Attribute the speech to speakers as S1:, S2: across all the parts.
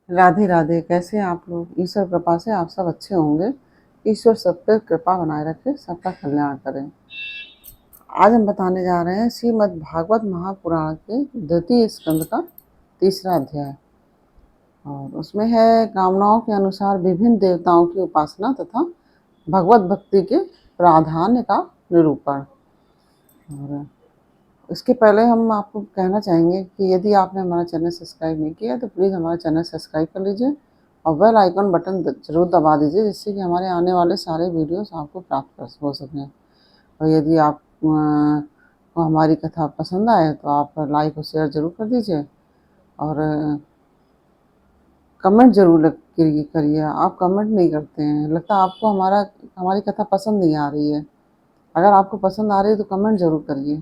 S1: राधे राधे। कैसे हैं आप लोग? ईश्वर कृपा से आप सब अच्छे होंगे। ईश्वर सब पे कृपा बनाए रखे, सबका कल्याण करें। आज हम बताने जा रहे हैं श्रीमद् भागवत महापुराण के द्वितीय स्कंद का तीसरा अध्याय। और उसमें है कामनाओं के अनुसार विभिन्न देवताओं की उपासना तथा भगवत भक्ति के प्राधान्य का निरूपण। और इसके पहले हम आपको कहना चाहेंगे कि यदि आपने हमारा चैनल सब्सक्राइब नहीं किया तो प्लीज़ हमारा चैनल सब्सक्राइब कर लीजिए और बेल आइकन बटन ज़रूर दबा दीजिए, जिससे कि हमारे आने वाले सारे वीडियोस आपको प्राप्त हो सकें। और यदि आप को हमारी कथा पसंद आए तो आप लाइक और शेयर ज़रूर कर दीजिए और कमेंट ज़रूर करिए। आप कमेंट नहीं करते हैं, लगता है आपको हमारी कथा पसंद नहीं आ रही है। अगर आपको पसंद आ रही है तो कमेंट ज़रूर करिए।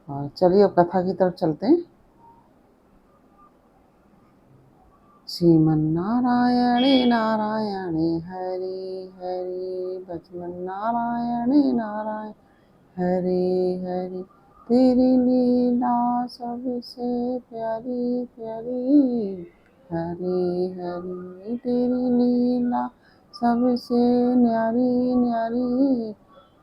S1: और चलिए अब कथा की तरफ चलते हैं। श्रीमन्नारायणे नारायणे हरि हरि नारायणे नारायण हरि हरि। तेरी लीला सबसे प्यारी प्यारी, हरि हरि। तेरी लीला सबसे न्यारी न्यारी,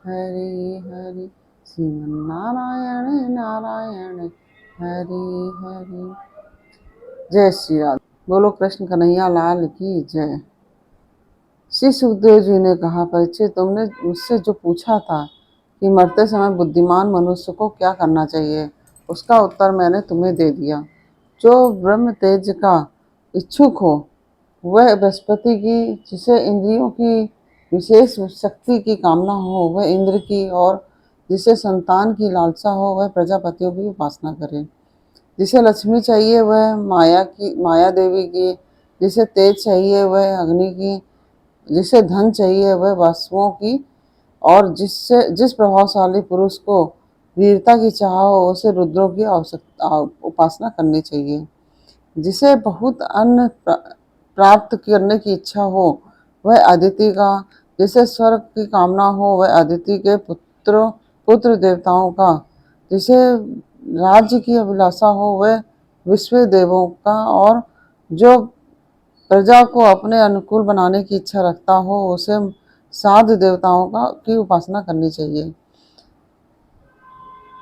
S1: हरि हरि। श्रीमन्नारायण नारायण हरि हरि। जय श्री राम। बोलो कृष्ण कन्हैया लाल की जय। श्री सुखदेव जी ने कहा, परीक्षित, तुमने मुझसे जो पूछा था कि मरते समय बुद्धिमान मनुष्य को क्या करना चाहिए, उसका उत्तर मैंने तुम्हें दे दिया। जो ब्रह्म तेज का इच्छुक हो वह बृहस्पति की, जिसे इंद्रियों की विशेष शक्ति की कामना हो वह इंद्र की, और जिसे संतान की लालसा हो वह प्रजापतियों की उपासना करे। जिसे लक्ष्मी चाहिए वह माया देवी की, जिसे तेज चाहिए वह अग्नि की, जिसे धन चाहिए वह वसुओं की, और जिस प्रभावशाली पुरुष को वीरता की चाह हो उसे रुद्रों की आवश्यकता उपासना करनी चाहिए। जिसे बहुत अन्न प्राप्त करने की इच्छा हो वह अदिति का, जिसे स्वर्ग की कामना हो वह अदिति के पुत्र देवताओं का, जिसे राज्य की अभिलाषा हो वह विश्व देवों का, और जो प्रजा को अपने अनुकूल बनाने की इच्छा रखता हो उसे साध देवताओं की उपासना करनी चाहिए।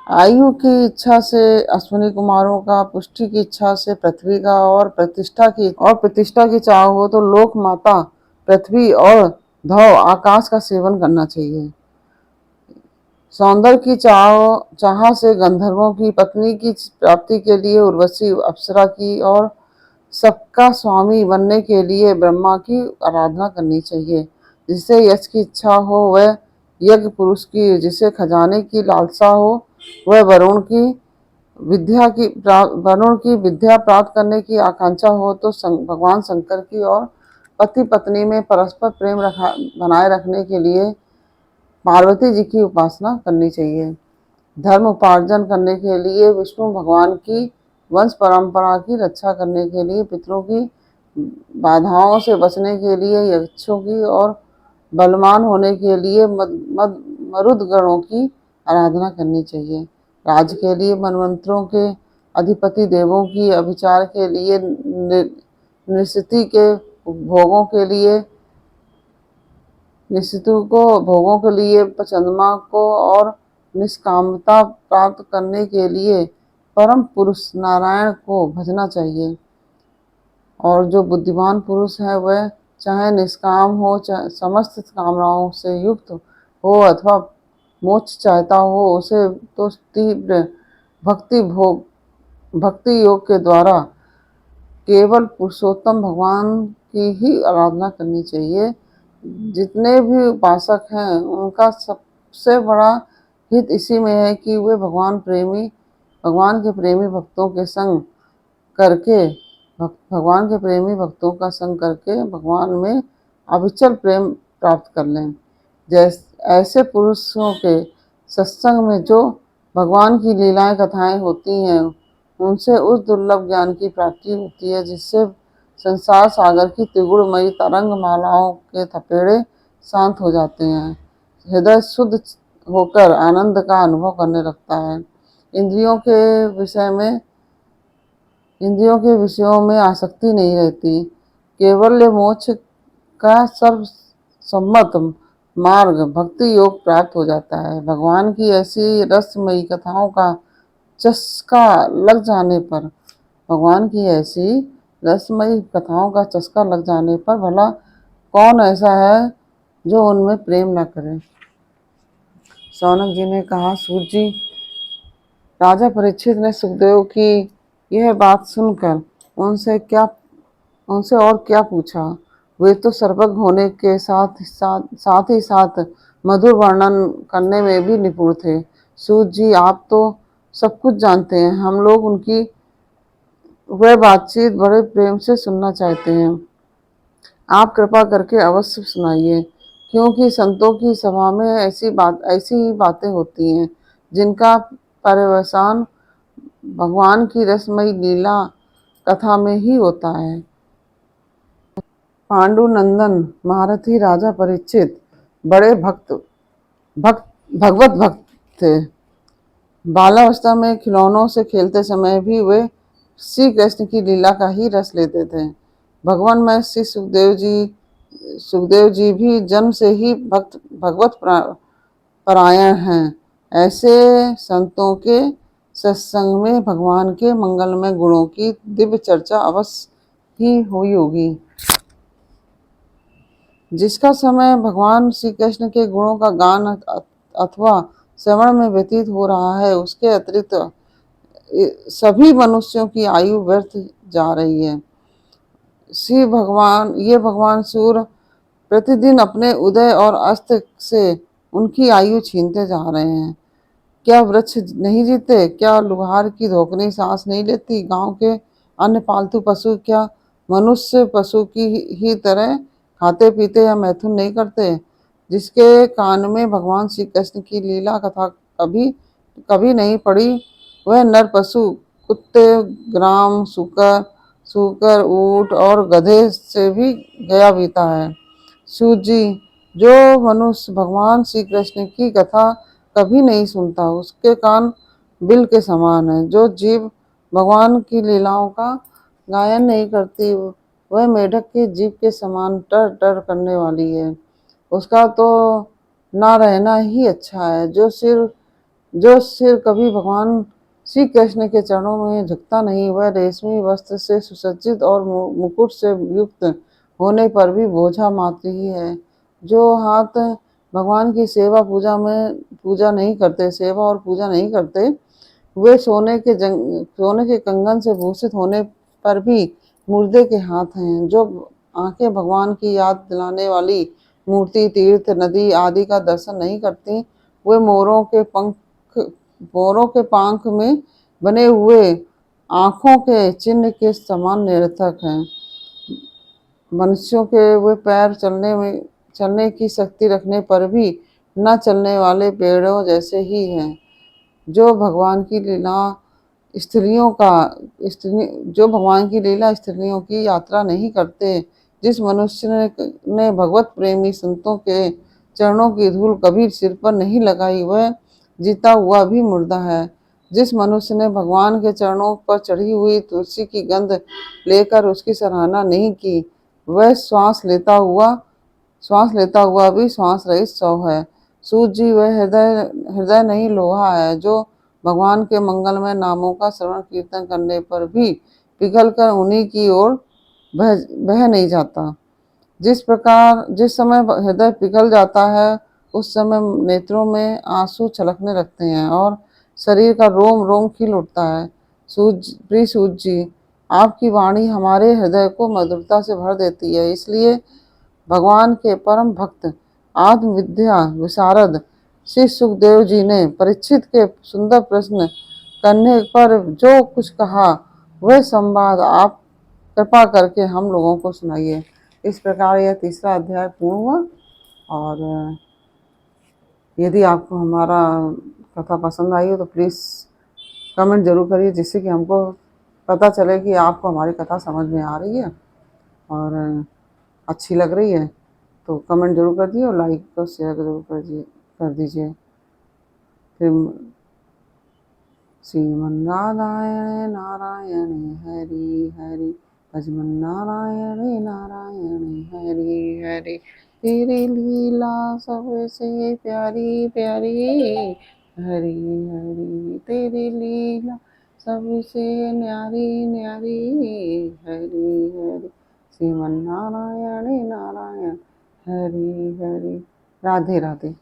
S1: आयु की इच्छा से अश्विनी कुमारों का, पुष्टि की इच्छा से पृथ्वी का, और प्रतिष्ठा की चाह हो तो लोक माता पृथ्वी और धव आकाश का सेवन करना चाहिए। सौंदर्य की चाह से गंधर्वों की, पत्नी की प्राप्ति के लिए उर्वशी अप्सरा की, और सबका स्वामी बनने के लिए ब्रह्मा की आराधना करनी चाहिए। जिसे यश की इच्छा हो वह यज्ञ पुरुष की, जिसे खजाने की लालसा हो वह वरुण की विद्या प्राप्त करने की आकांक्षा हो तो भगवान शंकर की, और पति पत्नी में परस्पर प्रेम बनाए रखने के लिए पार्वती जी की उपासना करनी चाहिए। धर्म उपार्जन करने के लिए विष्णु भगवान की, वंश परंपरा की रक्षा करने के लिए पितरों की, बाधाओं से बचने के लिए यक्षों की, और बलवान होने के लिए मरुद गणों की आराधना करनी चाहिए। राज के लिए मनवंतरों के अधिपति देवों की, अभिचार के लिए निश्चिति के भोगों के लिए निश्चितु को, भोगों के लिए चंद्रमा को, और निष्कामता प्राप्त करने के लिए परम पुरुष नारायण को भजना चाहिए। और जो बुद्धिमान पुरुष है वह चाहे निष्काम हो, चाहे समस्त कामनाओं से युक्त हो अथवा मोक्ष चाहता हो, उसे तो तीव्र भक्ति योग के द्वारा केवल पुरुषोत्तम भगवान की ही आराधना करनी चाहिए। जितने भी उपासक हैं उनका सबसे बड़ा हित इसी में है कि वे भगवान के प्रेमी भक्तों का संग करके भगवान में अविचल प्रेम प्राप्त कर लें। ऐसे पुरुषों के सत्संग में जो भगवान की लीलाएं कथाएं होती हैं उनसे उस दुर्लभ ज्ञान की प्राप्ति होती है जिससे संसार सागर की त्रिगुणमयी तरंग मालाओं के थपेड़े शांत हो जाते हैं। हृदय शुद्ध होकर आनंद का अनुभव करने लगता है। इंद्रियों के विषय में इंद्रियों के विषयों में आसक्ति नहीं रहती। केवल मोक्ष का सर्वसम्मत मार्ग भक्ति योग प्राप्त हो जाता है। भगवान की ऐसी रसमयी कथाओं का चस्का लग जाने पर भगवान की ऐसी रसमयी कथाओं का चस्का लग जाने पर भला कौन ऐसा है जो उनमें प्रेम न करे। शौनक जी ने कहा, सूत जी, राजा परीक्षित ने सुखदेव की यह बात सुनकर उनसे और क्या पूछा। वे तो सर्वज्ञ होने के साथ ही साथ मधुर वर्णन करने में भी निपुण थे। सूत जी, आप तो सब कुछ जानते हैं। हम लोग उनकी वह बातचीत बड़े प्रेम से सुनना चाहते हैं। आप कृपा करके अवश्य सुनाइए, क्योंकि संतों की सभा में ऐसी ही बातें होती हैं जिनका पर्यवसान भगवान की रसमयी लीला कथा में ही होता है। पांडुनंदन महारथी राजा परीक्षित बड़े भक्त भगवत भक्त थे। बालावस्था में खिलौनों से खेलते समय भी वे श्री कृष्ण की लीला का ही रस लेते थे। भगवान में श्री सुखदेव जी भी जन्म से ही भगवत परायण हैं। ऐसे संतों के सत्संग में भगवान के मंगलमय गुणों की दिव्य चर्चा अवश्य ही हुई होगी। जिसका समय भगवान श्री कृष्ण के गुणों का गान अथवा श्रवण में व्यतीत हो रहा है, उसके अतिरिक्त सभी मनुष्यों की आयु व्यर्थ जा रही है। ये भगवान सूर्य प्रतिदिन अपने उदय और अस्त से उनकी आयु छीनते जा रहे हैं। क्या वृक्ष नहीं जीते? क्या लुहार की धोकनी सांस नहीं लेती? गांव के अन्य पालतू पशु क्या मनुष्य पशु की ही तरह खाते पीते या मैथुन नहीं करते? जिसके कान में भगवान श्री कृष्ण की लीला कथा कभी कभी नहीं पड़ी, वह नर पशु कुत्ते, ग्राम, सूकर, ऊंट और गधे से भी गया बीता है। सूत जी, जो मनुष्य भगवान श्री कृष्ण की कथा कभी नहीं सुनता, उसके कान बिल के समान है। जो जीव भगवान की लीलाओं का गायन नहीं करती, वह मेढक के जीव के समान टर टर करने वाली है। उसका तो ना रहना ही अच्छा है। जो सिर कभी भगवान श्री कृष्ण के चरणों में झुकता नहीं, वह रेशमी वस्त्र से सुसज्जित और मुकुट से युक्त होने पर भी बोझा मात्र ही है। जो हाथ भगवान की पूजा नहीं करते, सेवा और पूजा नहीं करते, वे सोने के कंगन से भूषित होने पर भी मुर्दे के हाथ हैं। जो आंखें भगवान की याद दिलाने वाली मूर्ति, तीर्थ, नदी आदि का दर्शन नहीं करती, वे मोरों के पंख में बने हुए आंखों के चिन्ह के समान निरर्थक हैं। मनुष्यों के वे पैर चलने की शक्ति रखने पर भी न चलने वाले पेड़ों जैसे ही हैं। जो भगवान की लीला स्त्रियों की यात्रा नहीं करते, जिस मनुष्य ने भगवत प्रेमी संतों के चरणों की धूल कभी सिर पर नहीं लगाई, वह जीता हुआ भी मुर्दा है। जिस मनुष्य ने भगवान के चरणों पर चढ़ी हुई तुलसी की गंध लेकर उसकी सराहना नहीं की, वह श्वास लेता हुआ भी श्वास रहित शव है। सूत जी, वह हृदय नहीं लोहा है जो भगवान के मंगलमय नामों का श्रवण कीर्तन करने पर भी पिघल कर उन्हीं की ओर बह नहीं जाता। जिस समय हृदय पिघल जाता है, उस समय नेत्रों में आंसू छलकने लगते हैं और शरीर का रोम रोम खिल उठता है। प्रिय सूत जी, आपकी वाणी हमारे हृदय को मधुरता से भर देती है। इसलिए भगवान के परम भक्त आत्म विद्या विशारद श्री सुखदेव जी ने परीक्षित के सुंदर प्रश्न करने पर जो कुछ कहा, वह संवाद आप कृपा करके हम लोगों को सुनाइए। इस प्रकार यह तीसरा अध्याय पूर्ण हुआ। और यदि आपको हमारा कथा पसंद आई हो तो प्लीज़ कमेंट जरूर करिए, जिससे कि हमको पता चले कि आपको हमारी कथा समझ में आ रही है और अच्छी लग रही है। तो कमेंट जरूर कर दिए और लाइक और शेयर जरूर कर दीजिए। फिर श्रीमन्नारायण नारायण हरि हरि भजमन नारायण नारायण हरि हरि तेरी लीला सबसे प्यारी प्यारी हरि हरि तेरी लीला सबसे न्यारी न्यारी हरि हरि श्रीमन नारायण नारायण हरि हरि। राधे राधे।